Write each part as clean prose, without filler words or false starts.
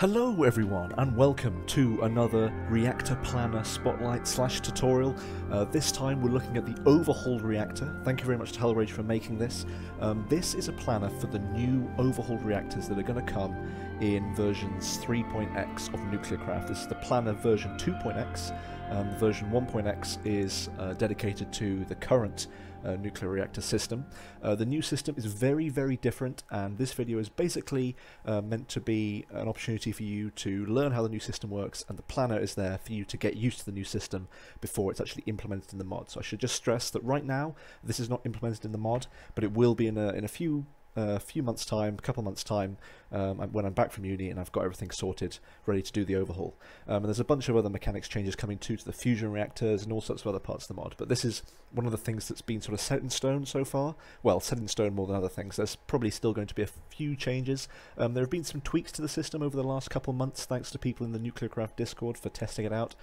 Hello everyone and welcome to another Reactor Planner Spotlight / tutorial. This time we're looking at the overhauled reactor. Thank you very much to Hellrage for making this. This is a planner for the new overhauled reactors that are going to come in versions 3.x of NuclearCraft. This is the planner version 2.x. Version 1.x is dedicated to the current nuclear reactor system. The new system is very, very different, and this video is basically meant to be an opportunity for you to learn how the new system works, and the planner is there for you to get used to the new system before it's actually implemented in the mod. So I should just stress that right now this is not implemented in the mod, but it will be in a few months' time, a couple months' time, when I'm back from uni and I've got everything sorted, ready to do the overhaul. And there's a bunch of other mechanics changes coming to the fusion reactors and all sorts of other parts of the mod. But this is one of the things that's been sort of set in stone so far. Well, set in stone more than other things. There's probably still going to be a few changes. There have been some tweaks to the system over the last couple months, thanks to people in the NuclearCraft Discord for testing it out.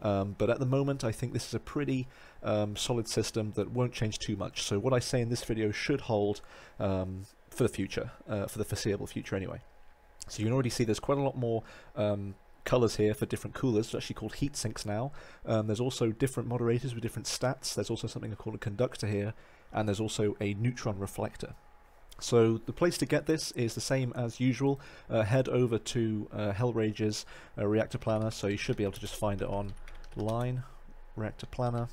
But at the moment I think this is a pretty solid system that won't change too much. So what I say in this video should hold for the future, for the foreseeable future anyway. So you can already see there's quite a lot more colours here for different coolers. It's actually called heat sinks now. There's also different moderators with different stats. There's also something called a conductor here, and there's also a neutron reflector. So the place to get this is the same as usual. Head over to Hellrage's Reactor Planner, so you should be able to just find it online, Reactor Planner.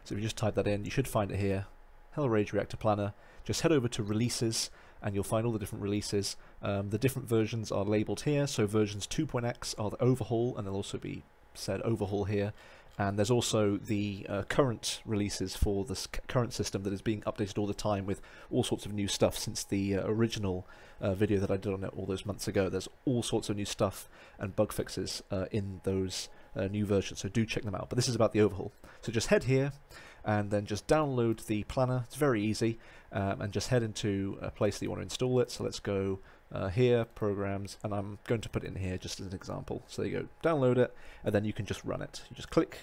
So if you just type that in, you should find it here, Hellrage Reactor Planner. Just head over to releases and you'll find all the different releases. The different versions are labelled here, so versions 2.x are the overhaul, and they'll also be said overhaul here. And there's also the current releases for this current system that is being updated all the time with all sorts of new stuff since the original video that I did on it all those months ago. There's all sorts of new stuff and bug fixes in those new versions, so do check them out. But this is about the overhaul. So just head here and then just download the planner. It's very easy, and just head into a place that you want to install it. So let's go here, programs, and I'm going to put it in here just as an example. So there you go, download it, and then you can just run it. You just click,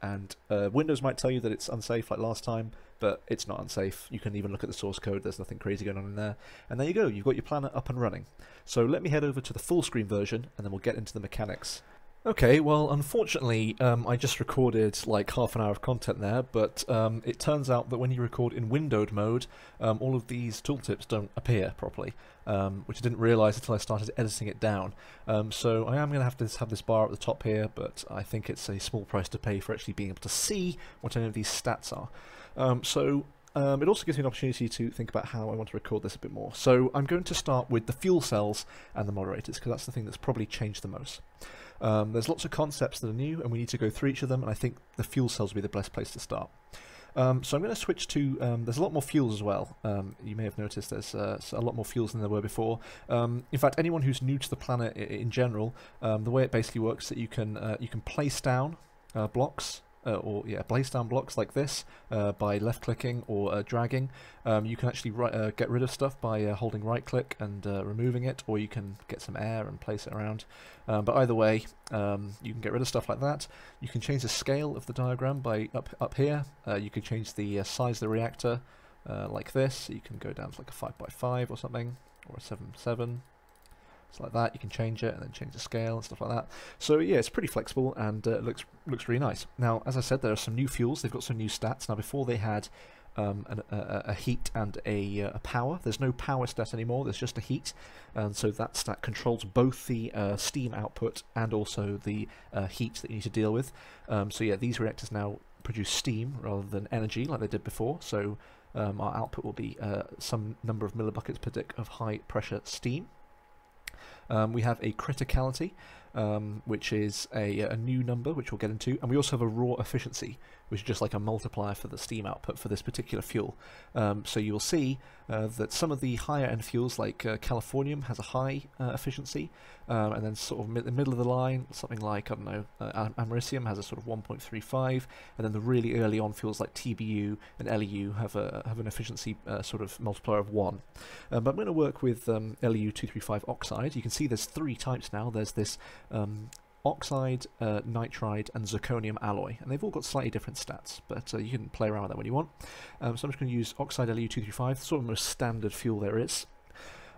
and Windows might tell you that it's unsafe like last time, but it's not unsafe. You can even look at the source code, there's nothing crazy going on in there. And there you go, you've got your planner up and running. So let me head over to the full screen version, and then we'll get into the mechanics. Okay, well unfortunately I just recorded like half an hour of content there, but it turns out that when you record in windowed mode, all of these tooltips don't appear properly, which I didn't realise until I started editing it down. So I am going to have this bar at the top here, but I think it's a small price to pay for actually being able to see what any of these stats are. It also gives me an opportunity to think about how I want to record this a bit more. So I'm going to start with the fuel cells and the moderators, because that's the thing that's probably changed the most. There's lots of concepts that are new, and we need to go through each of them, and I think the fuel cells will be the best place to start. So I'm going to switch to, there's a lot more fuels as well. You may have noticed there's a lot more fuels than there were before. In fact, anyone who's new to the planet in general, the way it basically works is that you can place down blocks, place down blocks like this by left clicking or dragging. You can actually get rid of stuff by holding right click and removing it, or you can get some air and place it around. But either way, you can get rid of stuff like that. You can change the scale of the diagram by up here. You can change the size of the reactor like this. So you can go down to like a 5x5 or something, or a 7x7. So like that, you can change it and then change the scale and stuff like that. So yeah, it's pretty flexible, and it looks really nice. Now, as I said, there are some new fuels. They've got some new stats. Now, before they had a heat and a power. There's no power stat anymore. There's just a heat, and so that stat controls both the steam output and also the heat that you need to deal with. So yeah, these reactors now produce steam rather than energy like they did before. So our output will be some number of millibuckets per dick of high pressure steam. We have a criticality, which is a new number, which we'll get into, and we also have a raw efficiency, which is just like a multiplier for the steam output for this particular fuel. So you'll see that some of the higher end fuels, like Californium, has a high efficiency, and then sort of the middle of the line, something like, I don't know, Americium has a sort of 1.35, and then the really early on fuels like TBU and LEU have an efficiency sort of multiplier of 1. But I'm going to work with LEU-235 oxide. You can see there's 3 types now. There's this oxide, nitride, and zirconium alloy, and they've all got slightly different stats, but you can play around with that when you want. So I'm just going to use oxide LEU-235, sort of the most standard fuel there is.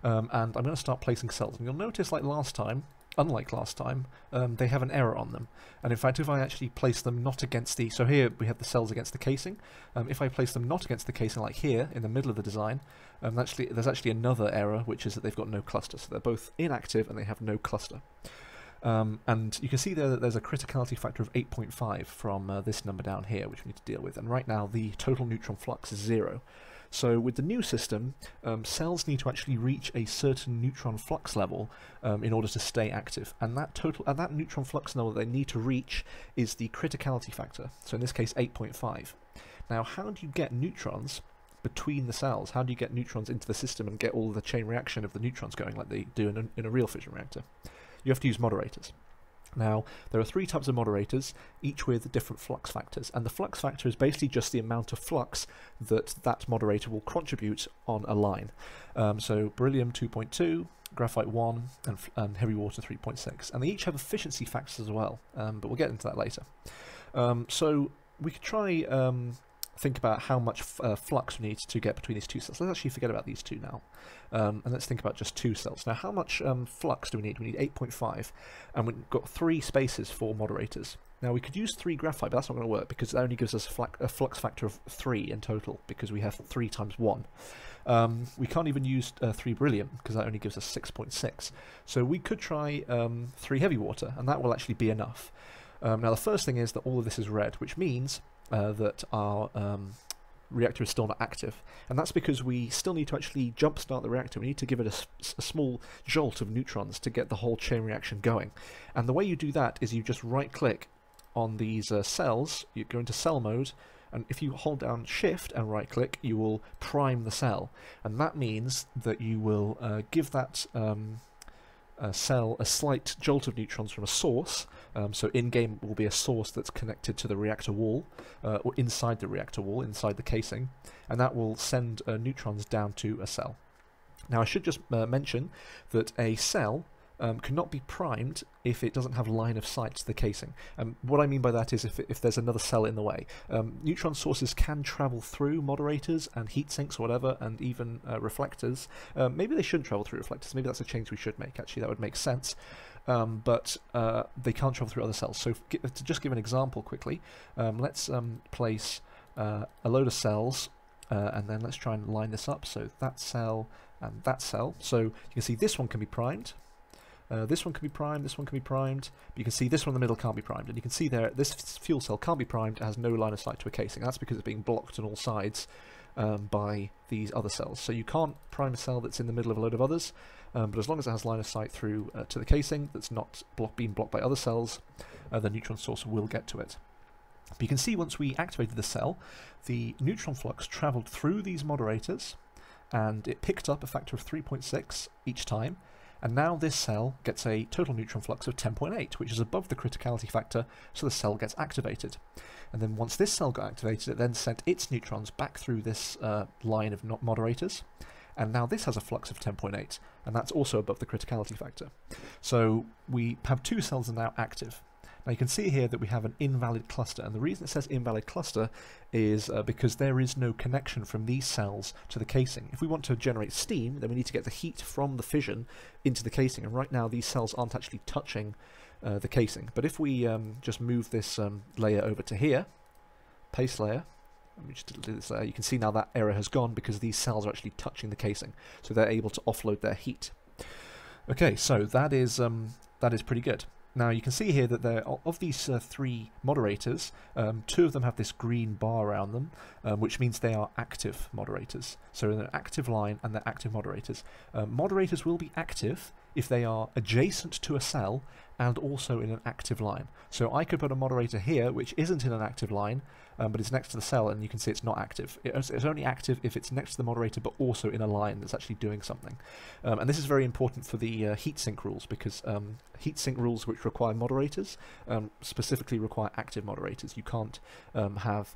and I'm going to start placing cells. And you'll notice, like last time, unlike last time, they have an error on them. And in fact, if I actually place them not against the... So here we have the cells against the casing. If I place them not against the casing, like here, in the middle of the design, there's actually another error, which is that they've got no cluster. So they're both inactive and they have no cluster. And you can see there that there's a criticality factor of 8.5 from this number down here, which we need to deal with. And right now, the total neutron flux is 0. So with the new system, cells need to actually reach a certain neutron flux level in order to stay active, and that neutron flux level they need to reach is the criticality factor. So in this case, 8.5. Now, how do you get neutrons between the cells? How do you get neutrons into the system and get all the chain reaction of the neutrons going like they do in a real fission reactor? You have to use moderators. Now, there are 3 types of moderators, each with different flux factors, and the flux factor is basically just the amount of flux that moderator will contribute on a line. So beryllium 2.2, graphite 1, and heavy water 3.6, and they each have efficiency factors as well, but we'll get into that later. So we could try think about how much flux we need to get between these 2 cells. Let's actually forget about these 2 now, and let's think about just 2 cells. Now, how much flux do we need? We need 8.5, and we've got 3 spaces for moderators. Now, we could use 3 graphite, but that's not going to work because that only gives us a flux factor of 3 in total, because we have 3 times 1. We can't even use 3 beryllium, because that only gives us 6.6. So we could try 3 heavy water, and that will actually be enough. Now, the first thing is that all of this is red, which means that our reactor is still not active, and that's because we still need to actually jumpstart the reactor. We need to give it a small jolt of neutrons to get the whole chain reaction going, and the way you do that is you just right click on these cells, you go into cell mode, and if you hold down shift and right click, you will prime the cell, and that means that you will give that cell a slight jolt of neutrons from a source. So in-game will be a source that's connected to the reactor wall, or inside the reactor wall, inside the casing, and that will send neutrons down to a cell. Now, I should just mention that a cell cannot be primed if it doesn't have line of sight to the casing. What I mean by that is if there's another cell in the way. Neutron sources can travel through moderators and heat sinks or whatever, and even reflectors. Maybe they shouldn't travel through reflectors. Maybe that's a change we should make, actually. That would make sense. But they can't travel through other cells. So to just give an example quickly, let's place a load of cells, and then let's try and line this up. So that cell and that cell. So you can see this one can be primed. This one can be primed, this one can be primed, but you can see this one in the middle can't be primed, and you can see there this fuel cell can't be primed, it has no line of sight to a casing. That's because it's being blocked on all sides by these other cells. So you can't prime a cell that's in the middle of a load of others, but as long as it has line of sight through to the casing that's not being blocked by other cells, the neutron source will get to it. But you can see once we activated the cell, the neutron flux travelled through these moderators, and it picked up a factor of 3.6 each time. And now this cell gets a total neutron flux of 10.8, which is above the criticality factor, so the cell gets activated. And then once this cell got activated, it then sent its neutrons back through this line of moderators, and now this has a flux of 10.8, and that's also above the criticality factor. So we have 2 cells now active. Now you can see here that we have an invalid cluster, and the reason it says invalid cluster is because there is no connection from these cells to the casing. If we want to generate steam, then we need to get the heat from the fission into the casing, and right now these cells aren't actually touching the casing. But if we just move this layer over to here, paste layer, let me just delete this layer, you can see now that error has gone because these cells are actually touching the casing, so they're able to offload their heat. Okay, so that is pretty good. Now you can see here that there, of these 3 moderators, 2 of them have this green bar around them, which means they are active moderators. So in an active line, and they're active moderators. Moderators will be active if they are adjacent to a cell and also in an active line. So I could put a moderator here which isn't in an active line, but it's next to the cell, and you can see it's not active. It's only active if it's next to the moderator but also in a line that's actually doing something. And this is very important for the heatsink rules, because heatsink rules which require moderators specifically require active moderators. You can't have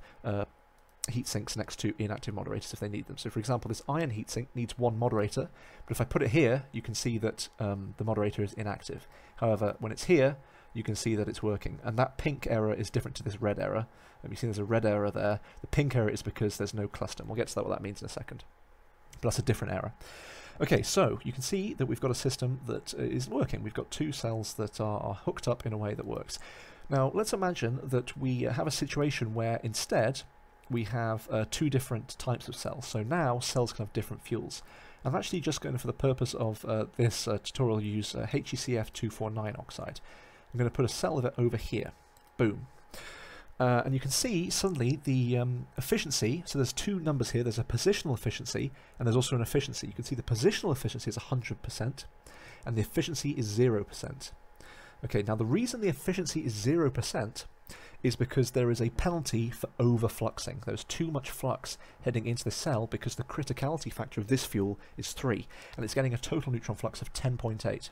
heat sinks next to inactive moderators if they need them. So for example, this iron heatsink needs 1 moderator, but if I put it here, you can see that the moderator is inactive. However, when it's here, you can see that it's working, and that pink error is different to this red error. You see there's a red error there. The pink error is because there's no cluster, and we'll get to that, what that means in a second. But that's a different error. Okay, so you can see that we've got a system that is working. We've got two cells that are hooked up in a way that works. Now, let's imagine that we have a situation where instead we have two different types of cells. So now cells can have different fuels. I'm actually just going, for the purpose of this tutorial, use HECF249 oxide. I'm going to put a cell of it over here. Boom. And you can see suddenly the efficiency, so there's two numbers here, there's a positional efficiency and there's also an efficiency. You can see the positional efficiency is 100% and the efficiency is 0%. Okay, now the reason the efficiency is 0% is because there is a penalty for overfluxing. There's too much flux heading into the cell because the criticality factor of this fuel is 3 and it's getting a total neutron flux of 10.8.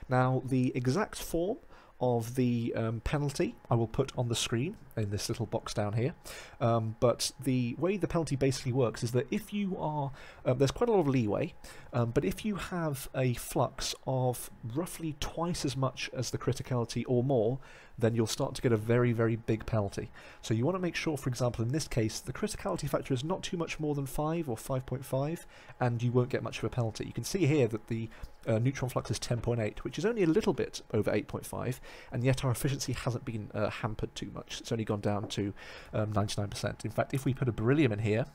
Now the exact form of the penalty I will put on the screen in this little box down here, but the way the penalty basically works is that if you are, there's quite a lot of leeway, but if you have a flux of roughly twice as much as the criticality or more, then you'll start to get a very, very big penalty. So you want to make sure, for example, in this case, the criticality factor is not too much more than 5 or 5.5, and you won't get much of a penalty. You can see here that the neutron flux is 10.8, which is only a little bit over 8.5, and yet our efficiency hasn't been hampered too much. It's only gone down to 99%. In fact, if we put a beryllium in here,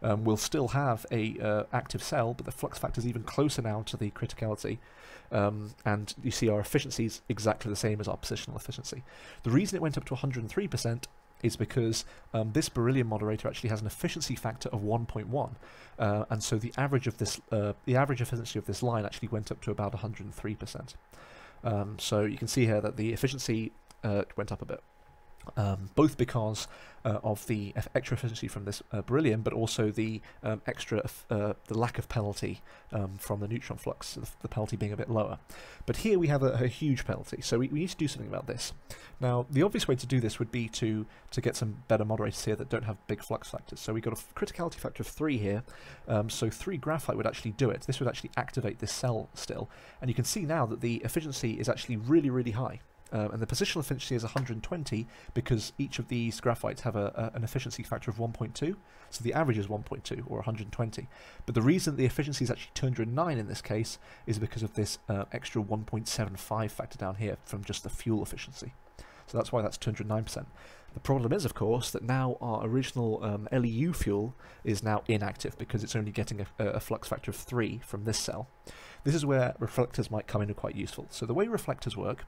we'll still have a active cell, but the flux factor is even closer now to the criticality. And you see our efficiency is exactly the same as our positional efficiency. The reason it went up to 103% is because this beryllium moderator actually has an efficiency factor of 1.1, and so the average of this, the average efficiency of this line actually went up to about 103%. So you can see here that the efficiency went up a bit. Both because of the extra efficiency from this beryllium, but also the the lack of penalty from the neutron flux, the penalty being a bit lower. But here we have a huge penalty, so we need to do something about this. Now, the obvious way to do this would be to get some better moderators here that don't have big flux factors. So we've got a criticality factor of 3 here, so 3 graphite would actually do it. This would actually activate this cell still, and you can see now that the efficiency is actually really, really high. And the positional efficiency is 120 because each of these graphites have an efficiency factor of 1.2, so the average is 1.2 or 120. But the reason the efficiency is actually 209 in this case is because of this extra 1.75 factor down here from just the fuel efficiency. So that's why that's 209%. The problem is, of course, that now our original LEU fuel is now inactive because it's only getting a flux factor of 3 from this cell. This is where reflectors might come in and quite useful. So the way reflectors work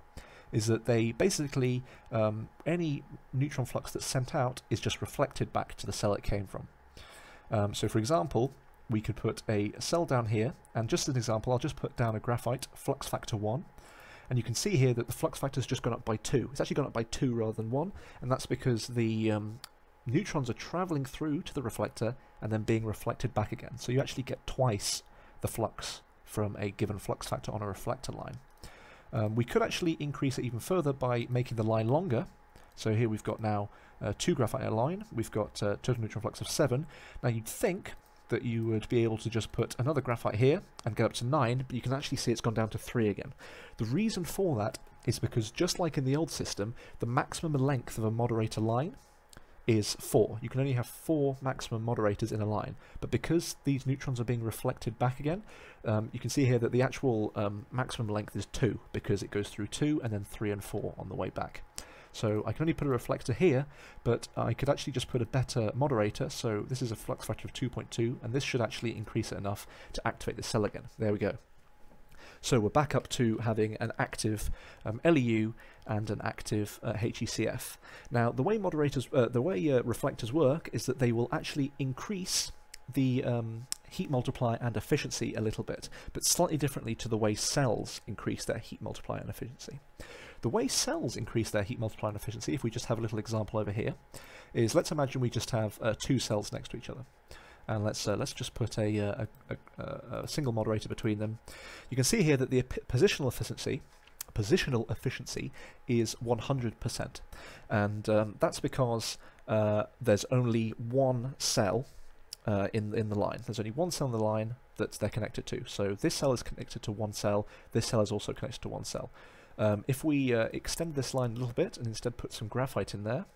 is that they basically, any neutron flux that's sent out is just reflected back to the cell it came from. So for example, we could put a cell down here, and just as an example, I'll just put down a graphite flux factor 1, and you can see here that the flux factor has just gone up by 2. It's actually gone up by 2 rather than 1, and that's because the neutrons are travelling through to the reflector and then being reflected back again. So you actually get twice the flux from a given flux factor on a reflector line. We could actually increase it even further by making the line longer. So here we've got now 2 graphite in a line, we've got total neutron flux of 7. Now you'd think that you would be able to just put another graphite here and get up to 9, but you can actually see it's gone down to 3 again. The reason for that is because just like in the old system, the maximum length of a moderator line is 4. You can only have 4 maximum moderators in a line, but because these neutrons are being reflected back again, you can see here that the actual maximum length is 2 because it goes through 2 and then 3 and 4 on the way back. So I can only put a reflector here, but I could actually just put a better moderator. So this is a flux factor of 2.2, and this should actually increase it enough to activate the cell again. There we go. So we're back up to having an active LEU and an active HECF. Now, the way reflectors work is that they will actually increase the heat multiplier and efficiency a little bit, but slightly differently to the way cells increase their heat multiplier and efficiency. The way cells increase their heat multiplier and efficiency, if we just have a little example over here, is let's imagine we just have 2 cells next to each other. And let's just put a single moderator between them. You can see here that the positional efficiency is 100%, and that's because there's only one cell in the line. There's only one cell in the line that they're connected to. So this cell is connected to one cell. This cell is also connected to one cell. If we extend this line a little bit and instead put some graphite in there,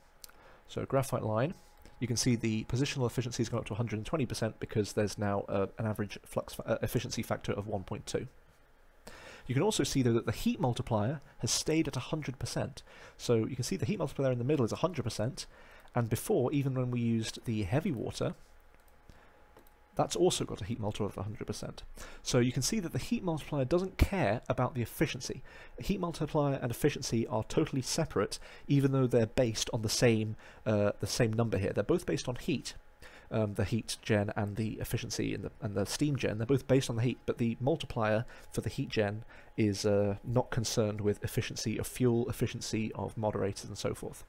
so a graphite line, you can see the positional efficiency has gone up to 120% because there's now an average flux efficiency factor of 1.2. You can also see, though, that the heat multiplier has stayed at 100%. So you can see the heat multiplier in the middle is 100%, and before, even when we used the heavy water, that's also got a heat multiplier of 100%. So you can see that the heat multiplier doesn't care about the efficiency. Heat multiplier and efficiency are totally separate, even though they're based on the same number here. They're both based on heat. The heat gen and the efficiency and the steam gen, they're both based on the heat, but the multiplier for the heat gen is not concerned with efficiency of fuel, efficiency of moderators, and so forth.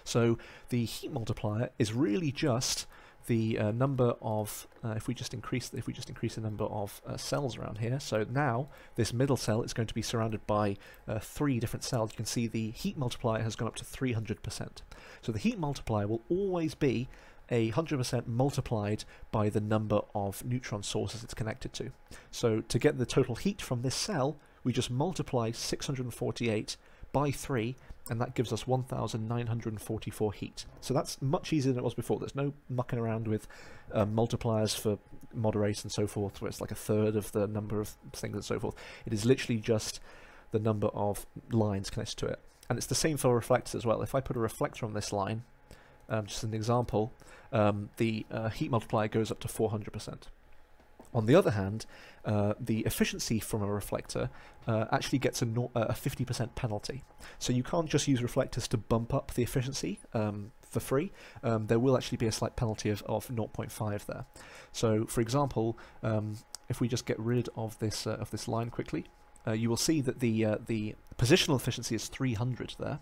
So the heat multiplier is really just the number of if we just increase the number of cells around here. So now this middle cell is going to be surrounded by 3 different cells. You can see the heat multiplier has gone up to 300%. So the heat multiplier will always be 100% multiplied by the number of neutron sources it's connected to. So to get the total heat from this cell, we just multiply 648 by 3, and that gives us 1,944 heat. So that's much easier than it was before. There's no mucking around with multipliers for moderators and so forth, where it's like a third of the number of things and so forth. It is literally just the number of lines connected to it. And it's the same for reflectors as well. If I put a reflector on this line, just an example, the heat multiplier goes up to 400%. On the other hand, the efficiency from a reflector actually gets a 50% penalty. So you can't just use reflectors to bump up the efficiency for free. There will actually be a slight penalty of 0.5 there. So, for example, if we just get rid of this line quickly, you will see that the positional efficiency is 300 there.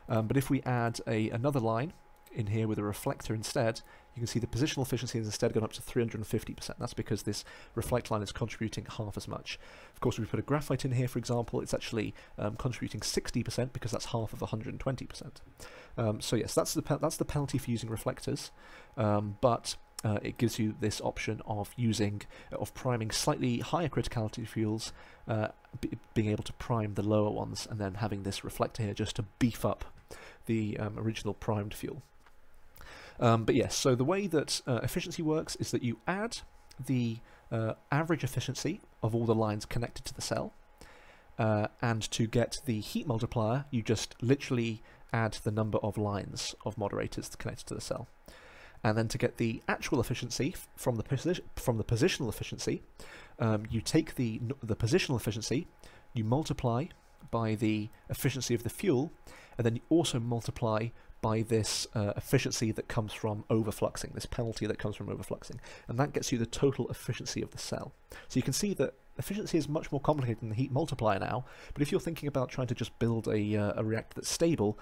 But if we add another line in here with a reflector instead, you can see the positional efficiency has instead gone up to 350%. That's because this reflect line is contributing half as much. Of course, if we put a graphite in here, for example, it's actually contributing 60% because that's half of 120%. So yes, that's the penalty for using reflectors, but it gives you this option of priming slightly higher criticality fuels, being able to prime the lower ones, and then having this reflector here just to beef up the original primed fuel. But yes, so the way that efficiency works is that you add the average efficiency of all the lines connected to the cell, and to get the heat multiplier, you just literally add the number of lines of moderators connected to the cell. And then to get the actual efficiency from the positional efficiency, you take the positional efficiency, you multiply by the efficiency of the fuel, and then you also multiply by this efficiency that comes from overfluxing, this penalty that comes from overfluxing, and that gets you the total efficiency of the cell. So you can see that efficiency is much more complicated than the heat multiplier now, but if you're thinking about trying to just build a reactor that's stable,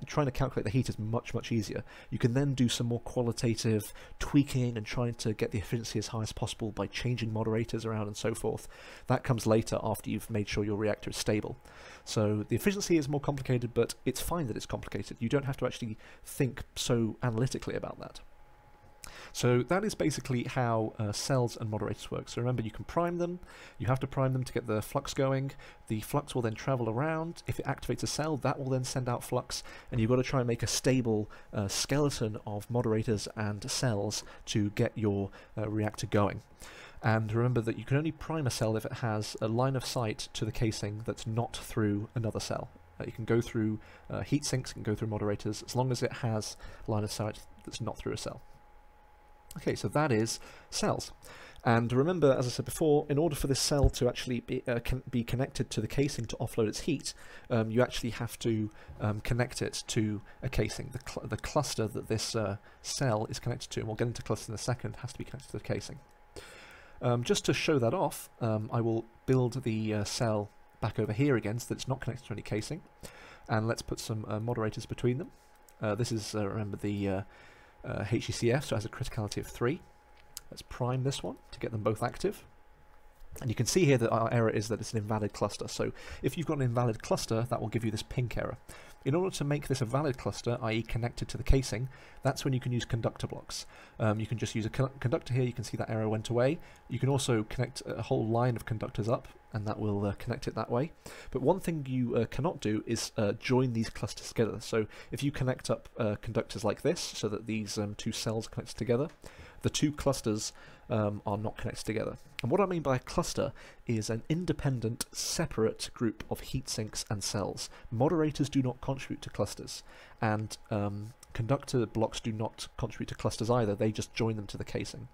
trying to calculate the heat is much, much easier. You can then do some more qualitative tweaking and trying to get the efficiency as high as possible by changing moderators around and so forth. That comes later after you've made sure your reactor is stable. So the efficiency is more complicated, but it's fine that it's complicated. You don't have to actually think so analytically about that. So that is basically how cells and moderators work. So remember, you can prime them. You have to prime them to get the flux going. The flux will then travel around. If it activates a cell, that will then send out flux, and you've got to try and make a stable skeleton of moderators and cells to get your reactor going. And remember that you can only prime a cell if it has a line of sight to the casing that's not through another cell. You can go through heat sinks, you can go through moderators, as long as it has line of sight that's not through a cell. Okay, so that is cells. And remember, as I said before, in order for this cell to actually be connected to the casing to offload its heat, you actually have to connect it to a casing. The cluster that this cell is connected to, and we'll get into cluster in a second, has to be connected to the casing. Just to show that off, I will build the cell back over here again so that it's not connected to any casing. And let's put some moderators between them. This is, remember, the HECF, so it has a criticality of 3. Let's prime this one to get them both active. And you can see here that our error is that it's an invalid cluster. So if you've got an invalid cluster, that will give you this pink error. In order to make this a valid cluster, i.e. connected to the casing, that's when you can use conductor blocks. You can just use a conductor here, you can see that error went away. You can also connect a whole line of conductors up, and that will connect it that way. But one thing you cannot do is join these clusters together. So if you connect up conductors like this, so that these two cells are connected together, the two clusters are not connected together. And what I mean by a cluster is an independent, separate group of heat sinks and cells. Moderators do not contribute to clusters, and conductor blocks do not contribute to clusters either, they just join them to the casing.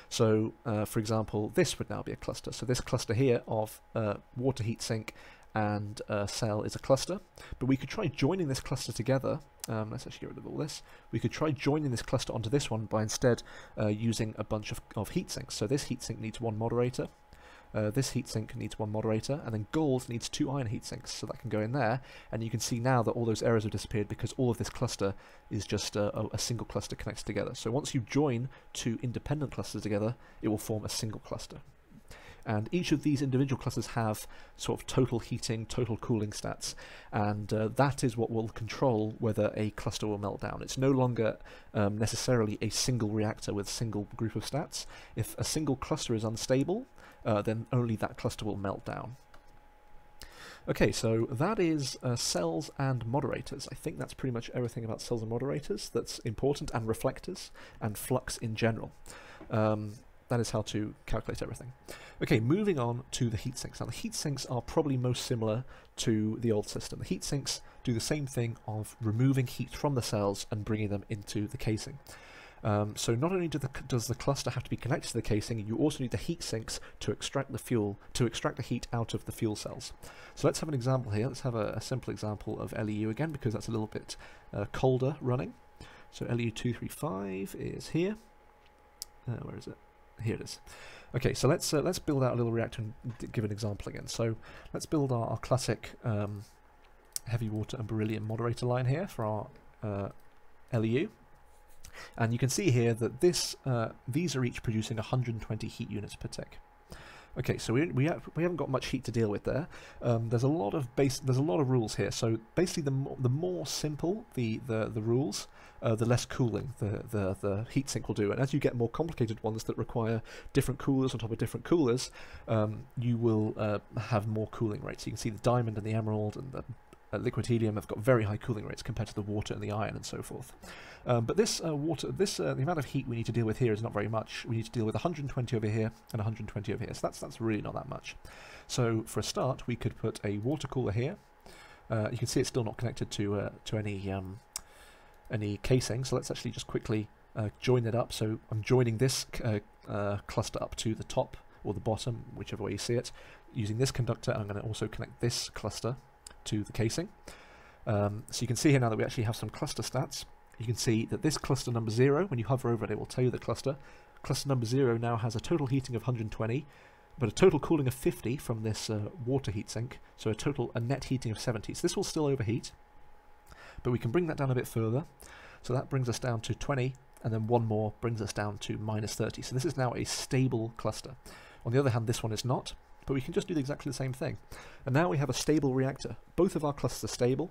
So, for example, this would now be a cluster. So this cluster here of water heat sink and cell is a cluster, but we could try joining this cluster together. Let's actually get rid of all this. We could try joining this cluster onto this one by instead using a bunch of heat sinks. So this heat sink needs one moderator, this heat sink needs one moderator, and then gold needs two iron heat sinks, so that can go in there. And you can see now that all those errors have disappeared because all of this cluster is just a single cluster connected together. So once you join two independent clusters together, it will form a single cluster. And each of these individual clusters have sort of total heating, total cooling stats, and that is what will control whether a cluster will melt down. It's no longer necessarily a single reactor with a single group of stats. If a single cluster is unstable, then only that cluster will melt down. Okay, so that is cells and moderators. I think that's pretty much everything about cells and moderators that's important, and reflectors, and flux in general. That is how to calculate everything. Okay, moving on to the heat sinks. Now the heat sinks are probably most similar to the old system. The heat sinks do the same thing of removing heat from the cells and bringing them into the casing. So not only does the cluster have to be connected to the casing, you also need the heat sinks to extract the fuel, to extract the heat out of the fuel cells. So let's have an example here. Let's have a simple example of LEU again, because that's a little bit colder running. So LEU235 is here. Where is it? Here it is. Okay, so let's build out a little reactor and give an example again. So let's build our classic heavy water and beryllium moderator line here for our LEU. And you can see here that these are each producing 120 heat units per tick. Okay, so we haven't got much heat to deal with there. There's a lot of rules here. So basically, the more simple the rules, the less cooling the heatsink will do. And as you get more complicated ones that require different coolers on top of different coolers, you will have more cooling rates. You can see the diamond and the emerald and the liquid helium have got very high cooling rates compared to the water and the iron and so forth. But this the amount of heat we need to deal with here is not very much. We need to deal with 120 over here and 120 over here. So that's really not that much. So for a start, we could put a water cooler here. You can see it's still not connected to any casing. So let's actually just quickly join it up. So I'm joining this cluster up to the top or the bottom, whichever way you see it, using this conductor. And I'm going to also connect this cluster to the casing. So you can see here now that we actually have some cluster stats. You can see that this cluster number 0, when you hover over it will tell you the cluster. Cluster number 0 now has a total heating of 120, but a total cooling of 50 from this water heatsink, so a net heating of 70. So this will still overheat, but we can bring that down a bit further. So that brings us down to 20, and then one more brings us down to minus 30. So this is now a stable cluster. On the other hand, this one is not, but we can just do exactly the same thing. And now we have a stable reactor. Both of our clusters are stable.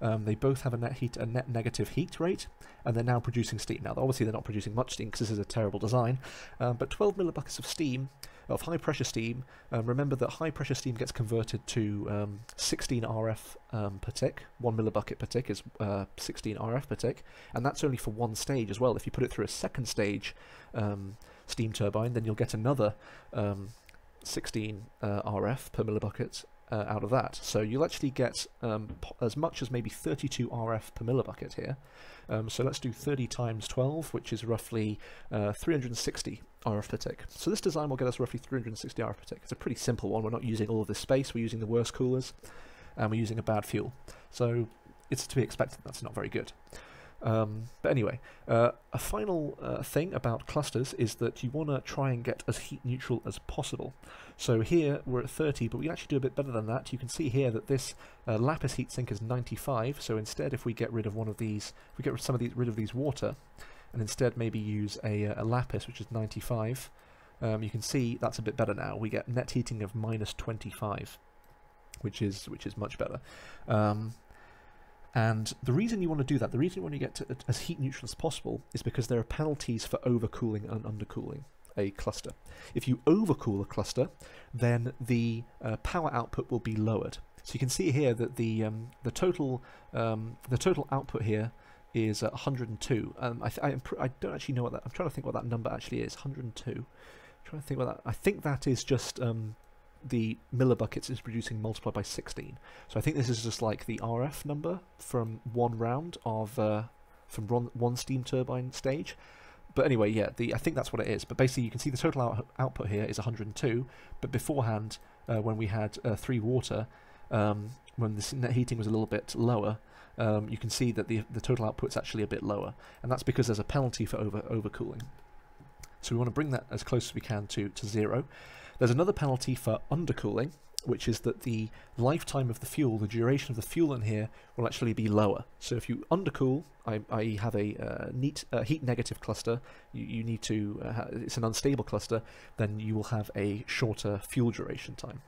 They both have a net negative heat rate, and they're now producing steam. Now, obviously, they're not producing much steam because this is a terrible design, but 12 millibuckets of steam, of high pressure steam. Remember that high pressure steam gets converted to 16 RF per tick. 1 millibucket per tick is 16 RF per tick, and that's only for one stage as well. If you put it through a second stage steam turbine, then you'll get another 16 RF per millibucket out of that. So you'll actually get as much as maybe 32 RF per millibucket here. So let's do 30 times 12, which is roughly 360 RF per tick. So this design will get us roughly 360 RF per tick. It's a pretty simple one. We're not using all of this space. We're using the worst coolers, and we're using a bad fuel. So it's to be expected. That's not very good. But anyway, a final thing about clusters is that you want to try and get as heat neutral as possible. So here we're at 30, but we actually do a bit better than that. You can see here that this lapis heatsink is 95. So instead, if we get rid of one of these, if we get rid of these water, and instead maybe use a lapis, which is 95, you can see that's a bit better now. We get net heating of -25, which is much better. And the reason you want to do that, the reason you want to get to as heat neutral as possible, is because there are penalties for overcooling and undercooling a cluster. If you overcool a cluster, then the power output will be lowered. So you can see here that the total output here is 102. I don't actually know what that. I'm trying to think what that number actually is. 102. I'm trying to think what that. I think that is just the millibuckets is producing multiplied by 16. So I think this is just like the RF number from one round of from one steam turbine stage. But anyway, yeah, I think that's what it is. But basically, you can see the total output here is 102. But beforehand, when we had 3 water, when the net heating was a little bit lower, you can see that the total output's actually a bit lower, and that's because there's a penalty for overcooling. So we want to bring that as close as we can to 0. There's another penalty for undercooling, which is that the lifetime of the fuel, the duration of the fuel in here, will actually be lower. So if you undercool, i.e. have a heat negative cluster, you need to, it's an unstable cluster, then you will have a shorter fuel duration time,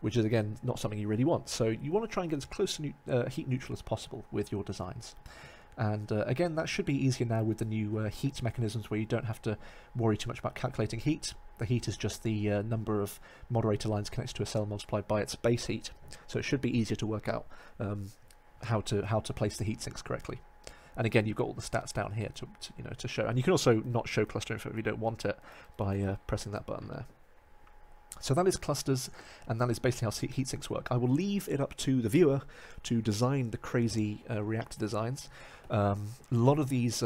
which is again not something you really want. So you want to try and get as close to heat neutral as possible with your designs. And again, that should be easier now with the new heat mechanisms, where you don't have to worry too much about calculating heat. The heat is just the number of moderator lines connected to a cell multiplied by its base heat. So it should be easier to work out how to place the heat sinks correctly. And again, you've got all the stats down here to show. And you can also not show cluster info if you don't want it by pressing that button there. So that is clusters, and that is basically how heat sinks work. I will leave it up to the viewer to design the crazy reactor designs. A lot of these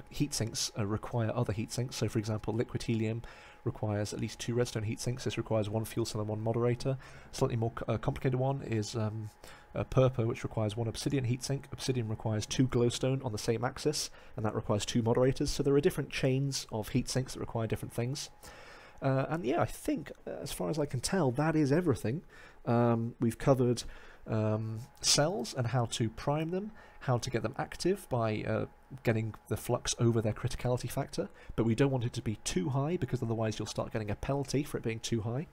heat sinks require other heat sinks. So, for example, liquid helium requires at least 2 redstone heat sinks. This requires 1 fuel cell and 1 moderator. A slightly more complicated one is Purple, which requires 1 obsidian heat sink. Obsidian requires 2 glowstone on the same axis, and that requires 2 moderators. So there are different chains of heat sinks that require different things. And yeah, I think, as far as I can tell, that is everything. We've covered cells and how to prime them, how to get them active by getting the flux over their criticality factor, but we don't want it to be too high, because otherwise you'll start getting a penalty for it being too high.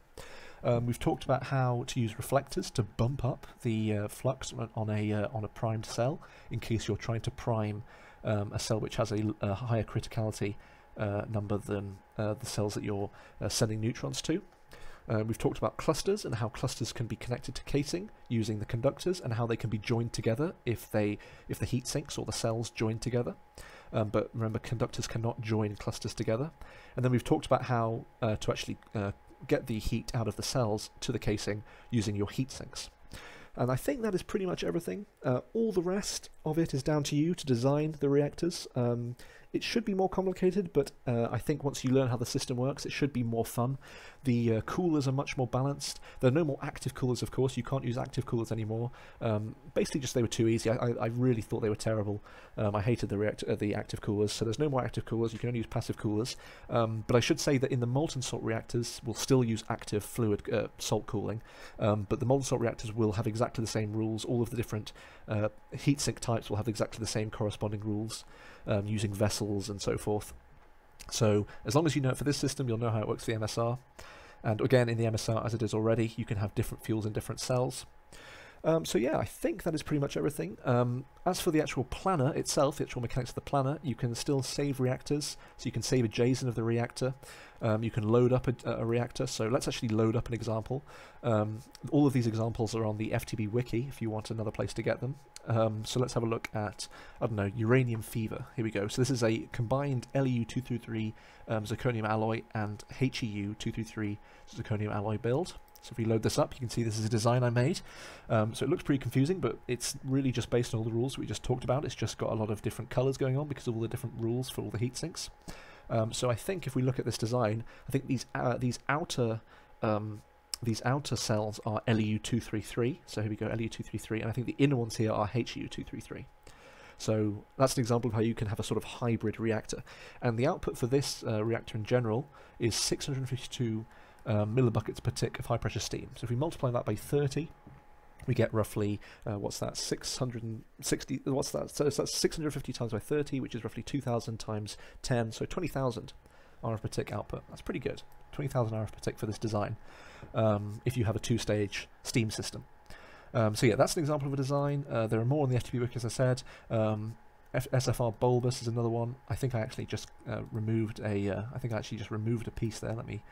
We've talked about how to use reflectors to bump up the flux on a primed cell, in case you're trying to prime a cell which has a higher criticality number than the cells that you're sending neutrons to. We've talked about clusters and how clusters can be connected to casing using the conductors, and how they can be joined together if the heat sinks or the cells join together. But remember, conductors cannot join clusters together. And then we've talked about how to actually get the heat out of the cells to the casing using your heat sinks. And I think that is pretty much everything. All the rest of it is down to you to design the reactors. It should be more complicated, but I think once you learn how the system works, it should be more fun. The coolers are much more balanced. There are no more active coolers, of course. You can't use active coolers anymore. Basically, just they were too easy. I really thought they were terrible. I hated the active coolers, so there's no more active coolers. You can only use passive coolers. But I should say that in the molten salt reactors, we'll still use active fluid salt cooling. But the molten salt reactors will have exactly the same rules. All of the different heatsink types will have exactly the same corresponding rules, using vessels and so forth. So as long as you know it for this system, you'll know how it works for the MSR. And again, in the MSR, as it is already, you can have different fuels in different cells. So yeah, I think that is pretty much everything. As for the actual planner itself, the actual mechanics of the planner, you can still save reactors. So you can save a JSON of the reactor. You can load up a reactor. So let's actually load up an example. All of these examples are on the FTB wiki if you want another place to get them. So let's have a look at, I don't know, uranium fever. Here we go. So this is a combined LEU-233 zirconium alloy and HEU-233 zirconium alloy build. So if we load this up, you can see this is a design I made. So it looks pretty confusing, but it's really just based on all the rules we just talked about. It's just got a lot of different colors going on because of all the different rules for all the heat sinks. So I think if we look at this design, I think these outer cells are LEU-233. So here we go, LEU-233, and I think the inner ones here are HEU-233. So that's an example of how you can have a sort of hybrid reactor. And the output for this reactor in general is 652 millibuckets per tick of high pressure steam. So if we multiply that by 30, we get roughly, what's that, 660, what's that? So that's 650 times by 30, which is roughly 2,000 times 10, so 20,000 RF per tick output. That's pretty good. 20,000 RF per tick for this design, if you have a 2-stage steam system. So yeah, that's an example of a design. There are more on the FTP wiki, as I said. SFR bulbous is another one. I think I actually just removed a piece there. Let me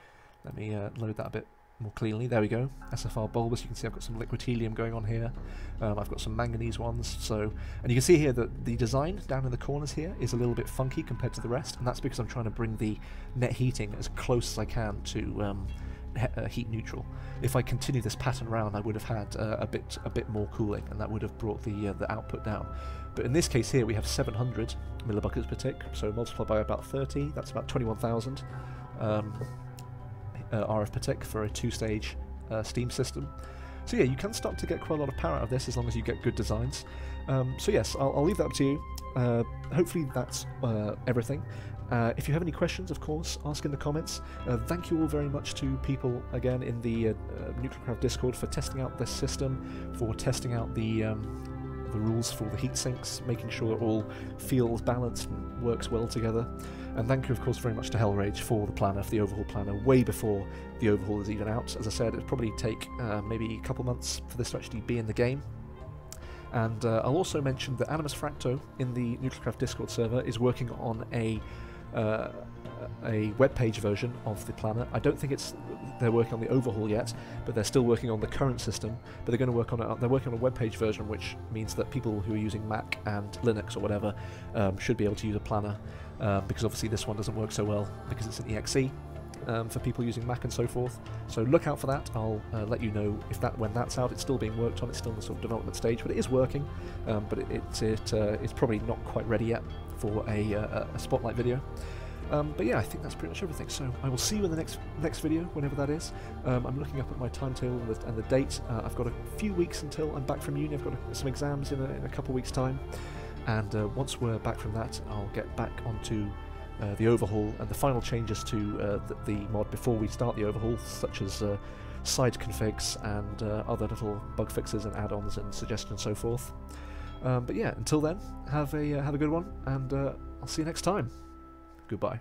load that a bit more cleanly. There we go. SFR bulbous. You can see I've got some liquid helium going on here. I've got some manganese ones. So, and you can see here that the design down in the corners here is a little bit funky compared to the rest, and that's because I'm trying to bring the net heating as close as I can to heat neutral. If I continue this pattern round, I would have had a bit more cooling, and that would have brought the output down. But in this case here, we have 700 millibuckets per tick, so multiplied by about 30, that's about 21,000 RF per tick for a 2-stage steam system. So yeah, you can start to get quite a lot of power out of this as long as you get good designs. So yes, I'll leave that up to you. Hopefully that's everything. If you have any questions, of course, ask in the comments. Thank you all very much to people, again, in the NuclearCraft Discord for testing out this system, for testing out the rules for the heat sinks, making sure it all feels balanced and works well together. And thank you, of course, very much to Hellrage for the planner, for the overhaul planner, way before the overhaul is even out. As I said, it'll probably take maybe a couple months for this to actually be in the game. And I'll also mention that Animus Fracto in the NuclearCraft Discord server is working on a web-page version of the planner. I don't think they're working on the overhaul yet, but they're still working on the current system. But they're going to work on it. They're working on a web-page version, which means that people who are using Mac and Linux or whatever should be able to use a planner, because obviously this one doesn't work so well because it's an exe for people using Mac and so forth. So look out for that. I'll let you know when that's out. It's still being worked on. It's still in the sort of development stage, but it is working. But it's probably not quite ready yet for a spotlight video. But yeah, I think that's pretty much everything. So I will see you in the next video, whenever that is. I'm looking up at my timetable and the date. I've got a few weeks until I'm back from uni. I've got some exams in a couple of weeks' time. And once we're back from that, I'll get back onto the overhaul and the final changes to the mod before we start the overhaul, such as side configs and other little bug fixes and add-ons and suggestions and so forth. But yeah, until then, have a good one, and I'll see you next time. Goodbye.